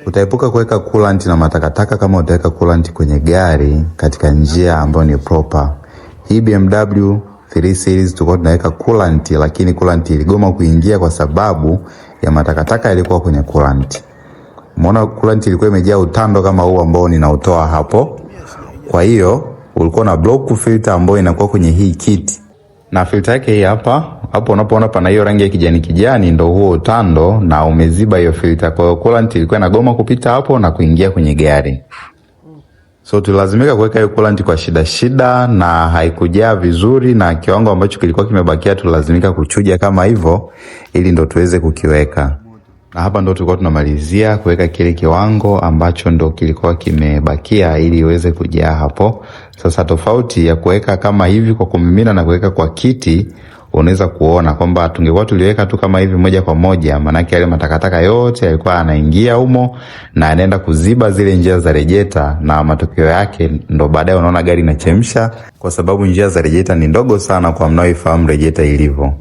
Utaepuka kuweka coolant na matakataka kama utaweka coolant kwenye gari katika njia ambayo ni proper. Hii BMW 3 Series tulikuwa tunaweka coolant, lakini coolant iligoma kuingia kwa sababu ya matakataka yalikuwa kwenye coolant. Umeona coolant ilikuwa imejaa utando kama huu ambao ninautoa hapo. Kwa hiyo ulikuwa na block filter ambayo inakuwa kwenye hii kit. Na filter yake hii hapa. Hapo unapoona pana hiyo rangi ya kijani kijani ndio huo utando na umeziba hiyo filter. Kwa hiyo coolant ilikuwa inagoma kupita hapo na kuingia kwenye gari. So tulazimika kuweka hiyo coolant kwa shida na haikujaa vizuri, na kiwango ambacho kilikuwa kimebakia tulazimika kuchuja kama hivyo ili ndo tuweze kukiweka. Na hapa ndo tulikuwa tunamalizia kuweka kile kiwango ambacho ndo kilikuwa kimebakia ili iweze kujaa hapo. Sasa tofauti ya kuweka kama hivi kwa kumimina na kuweka kwa kiti, unaweza kuona kwamba tungekuwa tuliweka tu kama hivi moja kwa moja, maana yale matakataka yote yalikuwa yanaingia humo na yanaenda kuziba zile njia za rejeta, na matokeo yake ndo baadaye unaona gari inachemsha, kwa sababu njia za rejeta ni ndogo sana kwa mnaoifahamu rejeta ilivyo.